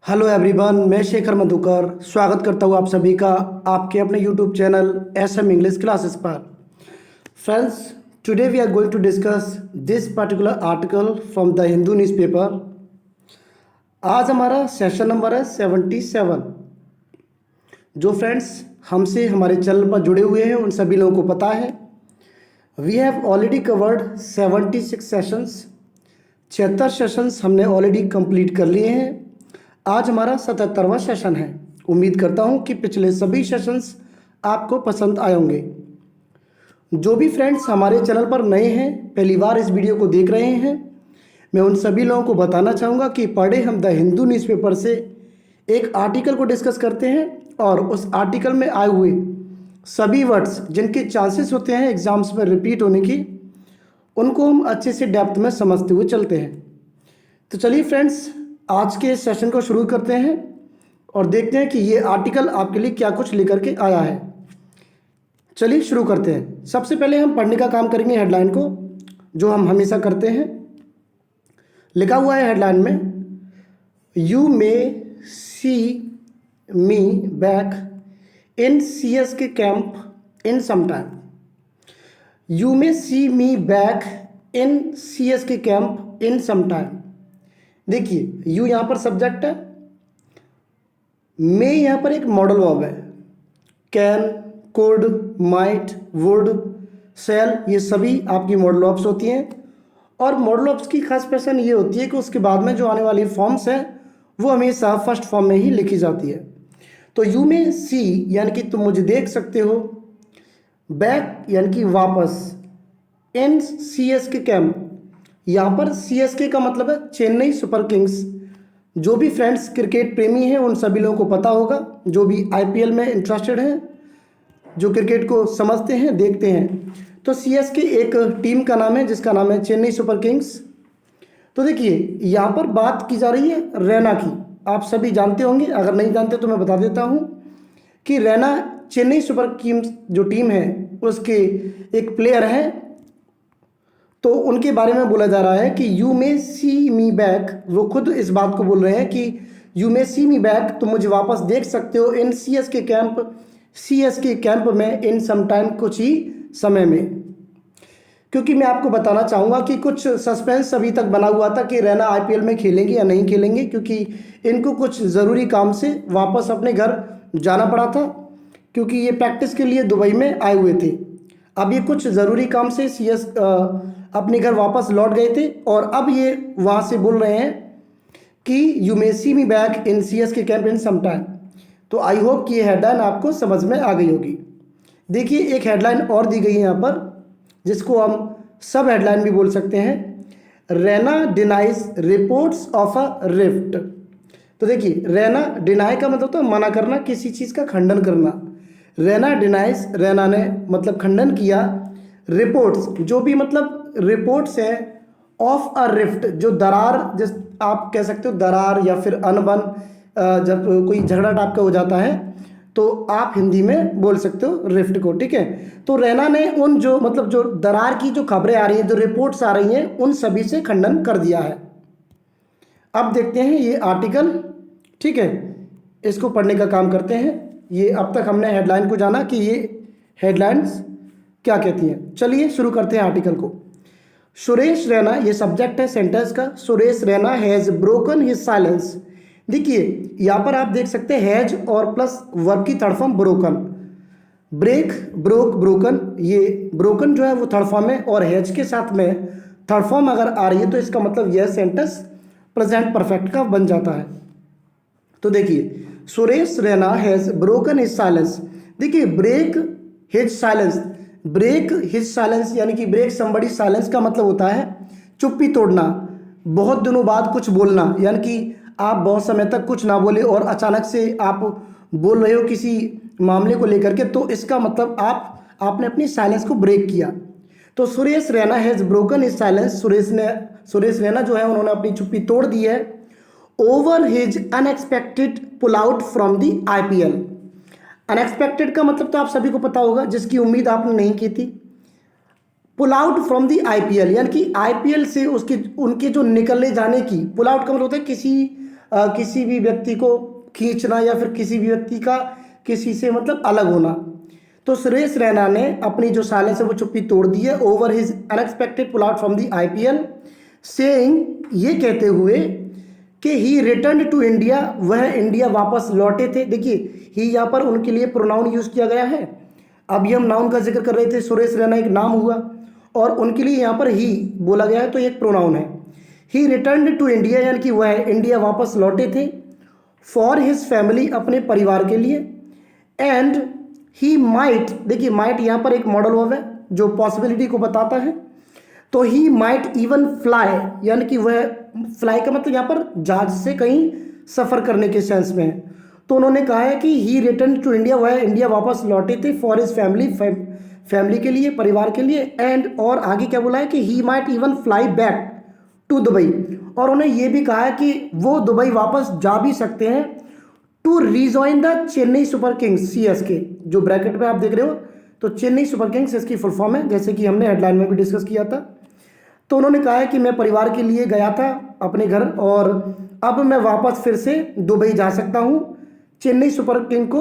Hello everyone, मैं शेखर मधुकर स्वागत करता हूँ आप सभी का आपके अपने YouTube channel SM English classes पर। Friends, today we are going to discuss this particular article from the Hindu newspaper. आज हमारा सेशन नंबर है 77। जो फ्रेंड्स हमसे हमारे चैनल पर जुड़े हुए हैं उन सभी लोगों को पता है we have already covered 76 sessions. 76 sessions हमने ऑलरेडी कंप्लीट कर लिए हैं। आज हमारा 77वां सेशन है। उम्मीद करता हूं कि पिछले सभी सेशंस आपको पसंद आए होंगे। जो भी फ्रेंड्स हमारे चैनल पर नए हैं, पहली बार इस वीडियो को देख रहे हैं, मैं उन सभी लोगों को बताना चाहूँगा कि पर डे हम द हिंदू न्यूज़पेपर से एक आर्टिकल को डिस्कस करते हैं और उस आर्टिकल में आए हुए सभी वर्ड्स जिनके चांसेस होते हैं एग्जाम्स में रिपीट होने की, उनको हम अच्छे से डेप्थ में समझते हुए चलते हैं। तो चलिए फ्रेंड्स, आज के इस सेशन को शुरू करते हैं और देखते हैं कि ये आर्टिकल आपके लिए क्या कुछ लेकर के आया है। चलिए शुरू करते हैं। सबसे पहले हम पढ़ने का काम करेंगे हेडलाइन को, जो हम हमेशा करते हैं। लिखा हुआ है हेडलाइन में, you may see me back in CS K camp in some time. You may see me back in CS K camp in some time. देखिए, यू यहाँ पर सब्जेक्ट है, मे यहाँ पर एक मॉडल वर्ब है। Can, could, might, would, shall, ये सभी आपकी मॉडल वर्ब्स होती हैं। और मॉडल वर्ब्स की खास पहचान ये होती है कि उसके बाद में जो आने वाली फॉर्म्स हैं वो हमेशा फर्स्ट फॉर्म में ही लिखी जाती है। तो यू में सी यानी कि तुम मुझे देख सकते हो, बैक यानी कि वापस, इन CS के कैंप, यहाँ पर CSK का मतलब है चेन्नई सुपर किंग्स। जो भी फ्रेंड्स क्रिकेट प्रेमी हैं उन सभी लोगों को पता होगा, जो भी IPL में इंटरेस्टेड हैं, जो क्रिकेट को समझते हैं, देखते हैं। तो CSK एक टीम का नाम है जिसका नाम है चेन्नई सुपर किंग्स। तो देखिए, यहाँ पर बात की जा रही है रैना की। आप सभी जानते होंगे, अगर नहीं जानते तो मैं बता देता हूँ कि रैना चेन्नई सुपर किंग्स जो टीम है उसके एक प्लेयर हैं। तो उनके बारे में बोला जा रहा है कि you may see me back. वो खुद इस बात को बोल रहे हैं कि you may see me back, तुम मुझे वापस देख सकते हो, इन CS K camp, CS K camp में, इन सम टाइम, कुछ ही समय में। क्योंकि मैं आपको बताना चाहूँगा कि कुछ सस्पेंस अभी तक बना हुआ था कि रैना IPL में खेलेंगे या नहीं खेलेंगे, क्योंकि इनको कुछ ज़रूरी काम से वापस अपने घर जाना पड़ा था, क्योंकि ये प्रैक्टिस के लिए दुबई में आए हुए थे। अब ये कुछ ज़रूरी काम से CS अपने घर वापस लौट गए थे और अब ये वहाँ से बोल रहे हैं कि you may see me back in CS K camp in some time. तो आई होप कि ये हेडलाइन आपको समझ में आ गई होगी। देखिए, एक हेडलाइन और दी गई है यहाँ पर, जिसको हम सब हेडलाइन भी बोल सकते हैं, Raina denies reports of a rift. तो देखिए, रैना डिनाई का मतलब तो मना करना, किसी चीज़ का खंडन करना। रैना डिनाइज, रैना ने मतलब खंडन किया, रिपोर्ट्स जो भी मतलब रिपोर्ट्स है, ऑफ अ रिफ्ट, जो दरार, जिस आप कह सकते हो दरार या फिर अनबन, जब कोई झगड़ा टाइप का हो जाता है तो आप हिंदी में बोल सकते हो रिफ्ट को, ठीक है। तो रैना ने उन जो मतलब जो दरार की जो खबरें आ रही हैं, जो रिपोर्ट्स आ रही हैं, उन सभी से खंडन कर दिया है। अब देखते हैं ये आर्टिकल, ठीक है, इसको पढ़ने का काम करते हैं। ये अब तक हमने हेडलाइन को जाना कि ये हेडलाइंस क्या कहती हैं। चलिए शुरू करते हैं आर्टिकल को। सुरेश रैना, ये सब्जेक्ट है सेंटेंस का, Suresh Raina has broken his silence. देखिए, यहाँ पर आप देख सकते हैं हैज और प्लस वर्ब की third form broken. Break, broke, broken, ये ब्रोकन जो है वो थर्ड फॉर्म है और हैज के साथ में थर्ड फॉर्म अगर आ रही है तो इसका मतलब यह सेंटेंस प्रेजेंट परफेक्ट का बन जाता है। तो देखिए, Suresh Raina has broken his silence. देखिए, break his silence, break his silence यानी कि ब्रेक समबडी साइलेंस का मतलब होता है चुप्पी तोड़ना, बहुत दिनों बाद कुछ बोलना, यानी कि आप बहुत समय तक कुछ ना बोले और अचानक से आप बोल रहे हो किसी मामले को लेकर के, तो इसका मतलब आपने अपनी साइलेंस को ब्रेक किया। तो Suresh Raina has broken his silence, Suresh Raina जो है उन्होंने अपनी चुप्पी तोड़ दी है over his unexpected pull out from the IPL। Unexpected का मतलब तो आप सभी को पता होगा, जिसकी उम्मीद आपने नहीं की थी। Pull out from the IPL यानी कि IPL से उसके उनके जो निकलने जाने की, पुल आउट का मतलब होता है किसी किसी भी व्यक्ति को खींचना या फिर किसी भी व्यक्ति का किसी से मतलब अलग होना। तो सुरेश रैना ने अपनी जो साले से वो चुप्पी तोड़ दी है over his unexpected pull out from the IPL, saying, ये कहते हुए कि ही रिटर्न टू इंडिया, वह इंडिया वापस लौटे थे। देखिए ही यहाँ पर उनके लिए प्रोनाउन यूज किया गया है। अभी हम नाउन का जिक्र कर रहे थे, सुरेश रैना एक नाम हुआ और उनके लिए यहाँ पर ही बोला गया है तो एक प्रोनाउन है। ही रिटर्न टू इंडिया यानी कि वह इंडिया वापस लौटे थे, फॉर हिज फैमिली, अपने परिवार के लिए, एंड ही माइट, देखिए माइट यहाँ पर एक मॉडल वर्ब है जो पॉसिबिलिटी को बताता है। तो ही माइट इवन फ्लाई, यानी कि वह, फ्लाई का मतलब यहाँ पर जहाज से कहीं सफ़र करने के सेंस में है। तो उन्होंने कहा है कि ही रिटर्न टू इंडिया, वह इंडिया वापस लौटे थे, फॉर हिज फैमिली, फैमिली के लिए, परिवार के लिए, एंड, और आगे क्या बोला है कि he might even fly back to Dubai, और उन्हें यह भी कहा है कि वो दुबई वापस जा भी सकते हैं, to rejoin the Chennai Super Kings, CSK, जो ब्रैकेट में आप देख रहे हो, तो चेन्नई सुपर किंग्स इसकी फुल फॉर्म है, जैसे कि हमने हेडलाइन में भी डिस्कस किया था। तो उन्होंने कहा है कि मैं परिवार के लिए गया था अपने घर और अब मैं वापस फिर से दुबई जा सकता हूं चेन्नई सुपर किंग को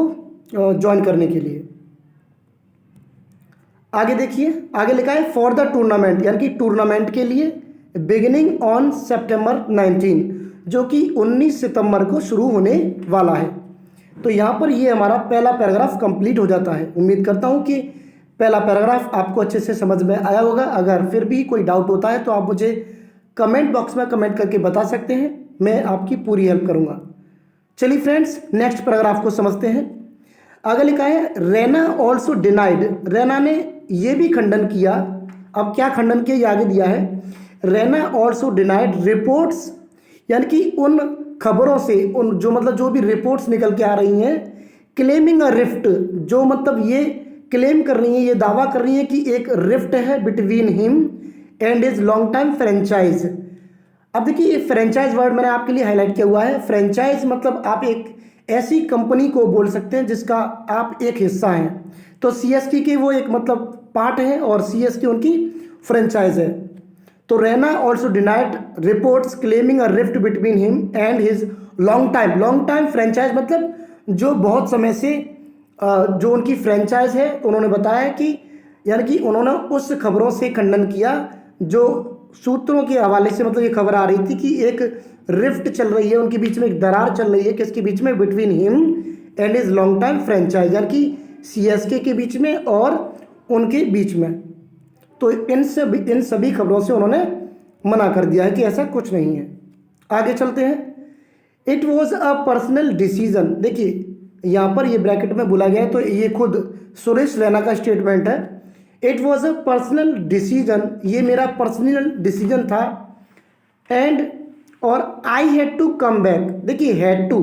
ज्वाइन करने के लिए। आगे देखिए, आगे लिखा है फॉर द टूर्नामेंट, यानी कि टूर्नामेंट के लिए, बिगिनिंग ऑन September 19, जो कि 19 सितंबर को शुरू होने वाला है। तो यहाँ पर ये हमारा पहला पैराग्राफ कंप्लीट हो जाता है। उम्मीद करता हूँ कि पहला पैराग्राफ आपको अच्छे से समझ में आया होगा। अगर फिर भी कोई डाउट होता है तो आप मुझे कमेंट बॉक्स में कमेंट करके बता सकते हैं, मैं आपकी पूरी हेल्प करूँगा। चलिए फ्रेंड्स, नेक्स्ट पैराग्राफ को समझते हैं। आगे लिखा है रैना ऑल्सो डिनाइड, रैना ने ये भी खंडन किया। अब क्या खंडन किया ये आगे दिया है। रैना ऑल्सो डिनाइड रिपोर्ट्स, यानी कि उन खबरों से, उन जो मतलब जो भी रिपोर्ट्स निकल के आ रही हैं, क्लेमिंग अ रिफ्ट, जो मतलब ये क्लेम कर रही हैं, ये दावा कर रही हैं कि एक रिफ्ट है between him and his long time franchise. अब देखिए ये फ्रेंचाइज वर्ड मैंने आपके लिए हाईलाइट किया हुआ है। फ्रेंचाइज मतलब आप एक ऐसी कंपनी को बोल सकते हैं जिसका आप एक हिस्सा हैं। तो CSK के वो एक मतलब पार्ट है और CSK उनकी फ्रेंचाइज है। तो Raina also denied reports claiming a rift between him and his long time franchise, मतलब जो बहुत समय से जो उनकी फ्रेंचाइज है, उन्होंने बताया कि यानी कि उन्होंने उस खबरों से खंडन किया जो सूत्रों के हवाले से मतलब ये खबर आ रही थी कि एक रिफ्ट चल रही है उनके बीच में, एक दरार चल रही है किसके बीच में, between him and his long time franchise, यानी कि CSK के बीच में और उनके बीच में। तो इन सभी खबरों से उन्होंने मना कर दिया है कि ऐसा कुछ नहीं है। आगे चलते हैं। It was a personal decision, देखिए यहाँ पर ये ब्रैकेट में बोला गया है तो ये खुद सुरेश रैना का स्टेटमेंट है। It was a personal decision, ये मेरा पर्सनल डिसीजन था, एंड और I had to come back. देखिए had to,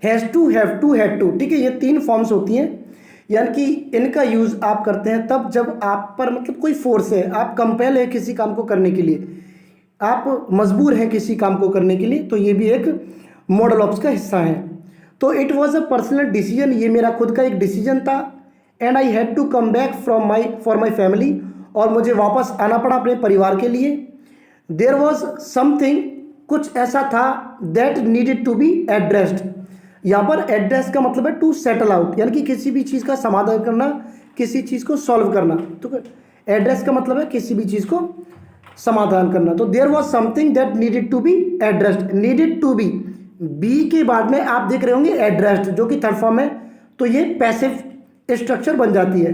has to, have to, had to, ठीक है, ये 3 फॉर्म्स होती हैं, यानी कि इनका यूज़ आप करते हैं तब जब आप पर मतलब कोई फोर्स है, आप कंपेल है किसी काम को करने के लिए, आप मजबूर हैं किसी काम को करने के लिए, तो ये भी एक मॉडल ऑप्स का हिस्सा है। तो it was a personal decision, ये मेरा खुद का एक डिसीजन था, and I had to come back for my family, और मुझे वापस आना पड़ा अपने परिवार के लिए। देयर वॉज समथिंग, कुछ ऐसा था, that needed to be addressed, यहाँ पर एड्रेस का मतलब है टू सेटल आउट, यानी कि किसी भी चीज़ का समाधान करना, किसी चीज़ को सॉल्व करना। तो एड्रेस का मतलब है किसी भी चीज़ को समाधान करना। तो there was something that needed to be addressed, needed to be के बाद में आप देख रहे होंगे एड्रेस्ड, जो कि थर्ड फॉर्म है, तो ये पैसिव स्ट्रक्चर बन जाती है।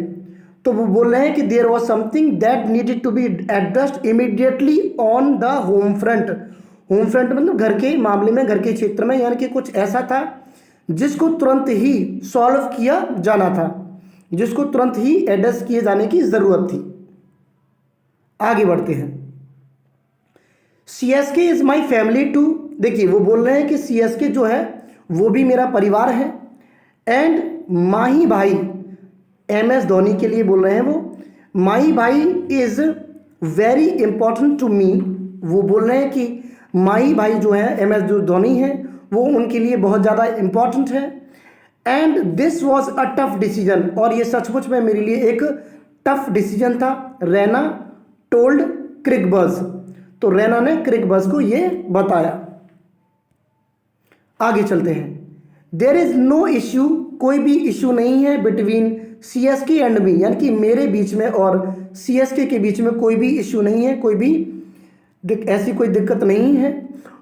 तो वो बोल रहे हैं कि there was something that needed to be addressed immediately on the home front. Home front मतलब घर के मामले में, घर के क्षेत्र में, यानी कि कुछ ऐसा था जिसको तुरंत ही सॉल्व किया जाना था, जिसको तुरंत ही एड्रेस किए जाने की ज़रूरत थी। आगे बढ़ते हैं। CSK is my family too, देखिए वो बोल रहे हैं कि CSK जो है वो भी मेरा परिवार है, एंड माही भाई, MS धोनी के लिए बोल रहे हैं वो, माही भाई is very important to me, वो बोल रहे हैं कि माही भाई जो है MS जो धोनी है वो उनके लिए बहुत ज़्यादा इंपॉर्टेंट है, and this was a tough decision, और ये सचमुच में मेरे लिए एक टफ डिसीजन था। रैना टोल्ड क्रिकबज़, तो रैना ने क्रिकबज़ को ये बताया। आगे चलते हैं। देयर इज नो इश्यू, कोई भी इश्यू नहीं है बिटवीन CSK एंड मी, यानी कि मेरे बीच में और CSK के बीच में कोई भी इश्यू नहीं है, कोई भी ऐसी कोई दिक्कत नहीं है।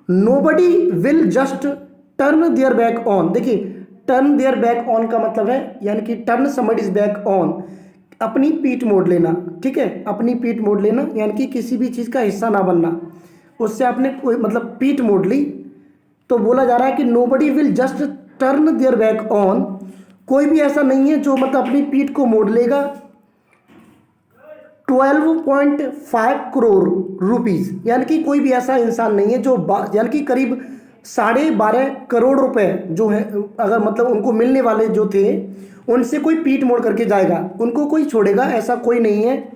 Nobody will just turn their back on. देखिए टर्न देयर बैक ऑन का मतलब है यानी कि टर्न समबडीज बैक ऑन, अपनी पीठ मोड़ लेना, ठीक है, अपनी पीठ मोड़ लेना, यानी कि किसी भी चीज़ का हिस्सा ना बनना, उससे आपने कोई मतलब पीठ मोड़ ली। तो बोला जा रहा है कि nobody will just turn their back on, कोई भी ऐसा नहीं है जो मतलब अपनी पीठ को मोड़ लेगा 12.5 करोड़ रुपीस, यानी कि कोई भी ऐसा इंसान नहीं है जो यानी कि करीब 12.5 करोड़ रुपए जो है अगर मतलब उनको मिलने वाले जो थे उनसे कोई पीठ मोड़ करके जाएगा, उनको कोई छोड़ेगा, ऐसा कोई नहीं है।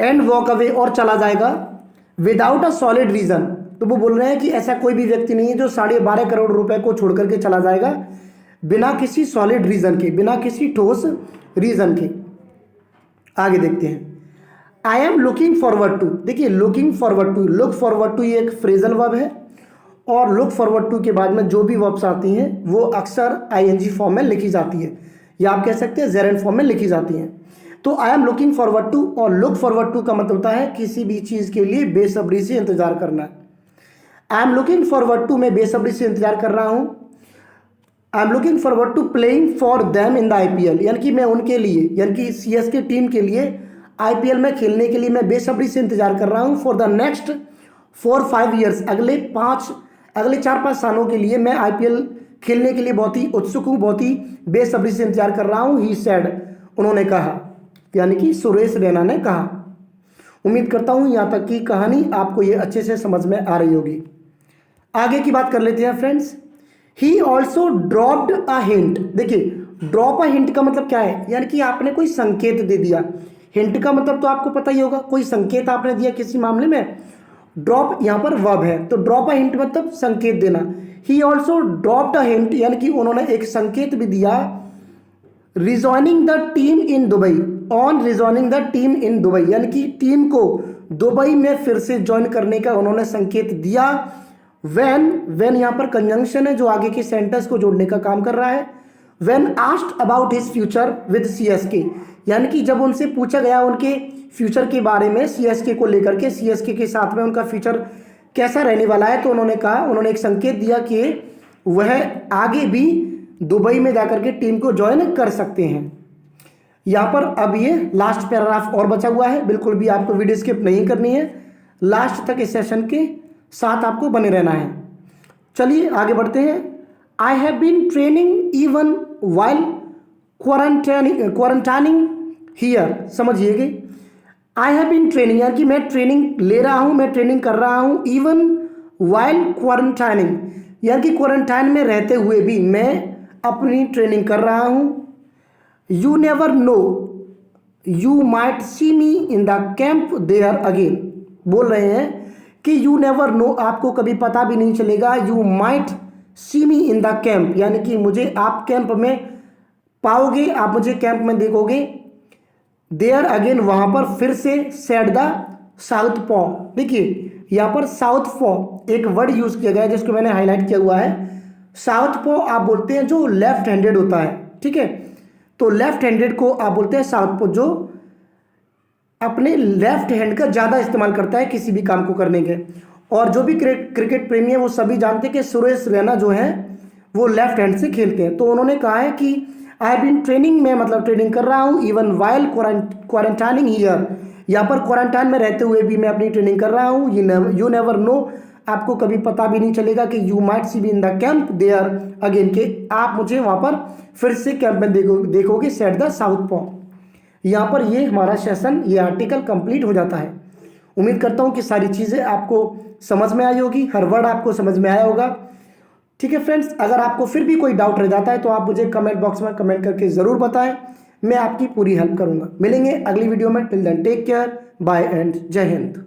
एंड वॉक अवे, और चला जाएगा विदाउट अ सॉलिड रीजन। तो वो बोल रहे हैं कि ऐसा कोई भी व्यक्ति नहीं है जो 12.5 करोड़ रुपए को छोड़ करके चला जाएगा बिना किसी सॉलिड रीजन के, बिना किसी ठोस रीजन के। आगे देखते हैं। I am looking forward to, देखिए looking forward to, look forward to ये एक फ्रेजल वर्ब है और लुक फॉरवर्ड टू के बाद में जो भी वर्ब्स आती हैं वो अक्सर ING फॉर्म में लिखी जाती है, या आप कह सकते हैं जेरेंट फॉर्म में लिखी जाती हैं। तो I am looking forward to और लुक फॉरवर्ड टू का मतलब होता है किसी भी चीज़ के लिए बेसब्री से इंतजार करना। I am looking forward to, मैं बेसब्री से इंतजार कर रहा हूँ। I am looking forward to playing for them in the IPL, यानी कि मैं उनके लिए यानी कि CSK टीम के लिए IPL में खेलने के लिए मैं बेसब्री से इंतजार कर रहा हूँ। फॉर द नेक्स्ट 4-5 ईयर्स, अगले 4-5 सालों के लिए मैं IPL खेलने के लिए बहुत ही उत्सुक हूँ, बहुत ही बेसब्री से इंतजार कर रहा हूँ। ही सेड, उन्होंने कहा, यानी कि सुरेश रैना ने कहा। उम्मीद करता हूँ यहाँ तक की कहानी आपको ये अच्छे से समझ में आ रही होगी। आगे की बात कर लेते हैं friends. He also dropped a hint, देखिए ड्रॉप अ हिंट का मतलब क्या है, यानी कि आपने कोई संकेत दे दिया। हिंट का मतलब तो आपको पता ही होगा, कोई संकेत आपने दिया किसी मामले में। ड्रॉप यहाँ पर वर्ब है, तो ड्रॉप अ हिंट मतलब संकेत देना। He also dropped a hint, यानी कि उन्होंने एक संकेत भी दिया rejoining the team in Dubai, on rejoining the team in Dubai, यानी कि टीम को दुबई में फिर से ज्वाइन करने का उन्होंने संकेत दिया। वेन यहाँ पर कंजंक्शन है जो आगे के सेंटेंस को जोड़ने का काम कर रहा है। When asked about his future with CSK, यानी कि जब उनसे पूछा गया उनके फ्यूचर के बारे में CSK को लेकर के, CSK के साथ में उनका फ्यूचर कैसा रहने वाला है, तो उन्होंने कहा, उन्होंने एक संकेत दिया कि वह आगे भी दुबई में जाकर के टीम को ज्वाइन कर सकते हैं। यहाँ पर अब ये लास्ट पैराग्राफ और बचा हुआ है, बिल्कुल भी आपको वीडियो स्किप नहीं करनी है, लास्ट तक इस सेशन के साथ आपको बने रहना है। चलिए आगे बढ़ते हैं। I have been training even while quarantining here, समझिएगा। आई हैव बीन ट्रेनिंग, यानी कि मैं ट्रेनिंग ले रहा हूँ, मैं ट्रेनिंग कर रहा हूँ। इवन वाइल क्वारंटाइनिंग, यानी कि क्वारंटाइन में रहते हुए भी मैं अपनी ट्रेनिंग कर रहा हूँ। You never know you might see me in the camp there again, बोल रहे हैं कि यू नेवर नो, आपको कभी पता भी नहीं चलेगा। You might see me in the camp, यानी कि मुझे आप कैंप में पाओगे, आप मुझे कैंप में देखोगे। देयर अगेन, वहां पर फिर से। सेड द साउथ पॉ, देखिए यहाँ पर साउथ पॉ एक वर्ड यूज किया गया है जिसको मैंने हाईलाइट किया हुआ है। साउथ पॉ आप बोलते हैं जो लेफ्ट हैंडेड होता है, ठीक है, तो लेफ्ट हैंडेड को आप बोलते हैं साउथ पॉ, जो अपने लेफ्ट हैंड का ज़्यादा इस्तेमाल करता है किसी भी काम को करने के। और जो भी क्रिकेट प्रेमी है वो सभी जानते हैं कि सुरेश रैना जो है वो लेफ्ट हैंड से खेलते हैं। तो उन्होंने कहा है कि आई हैव बीन ट्रेनिंग, मैं मतलब ट्रेनिंग कर रहा हूँ। इवन वाइल क्वारंटाइनिंग हियर, यहाँ पर क्वारंटाइन में रहते हुए भी मैं अपनी ट्रेनिंग कर रहा हूँ। यू नेवर नो, आपको कभी पता भी नहीं चलेगा कि you might see be in the camp there again, के आप मुझे वहाँ पर फिर से कैंप में देखोगे। सेट द साउथ पॉ। यहाँ पर ये हमारा सेशन, ये आर्टिकल कंप्लीट हो जाता है। उम्मीद करता हूँ कि सारी चीज़ें आपको समझ में आई होगी, हर वर्ड आपको समझ में आया होगा। ठीक है फ्रेंड्स, अगर आपको फिर भी कोई डाउट रह जाता है तो आप मुझे कमेंट बॉक्स में कमेंट करके ज़रूर बताएं, मैं आपकी पूरी हेल्प करूँगा। मिलेंगे अगली वीडियो में। Till then take care, bye and जय हिंद।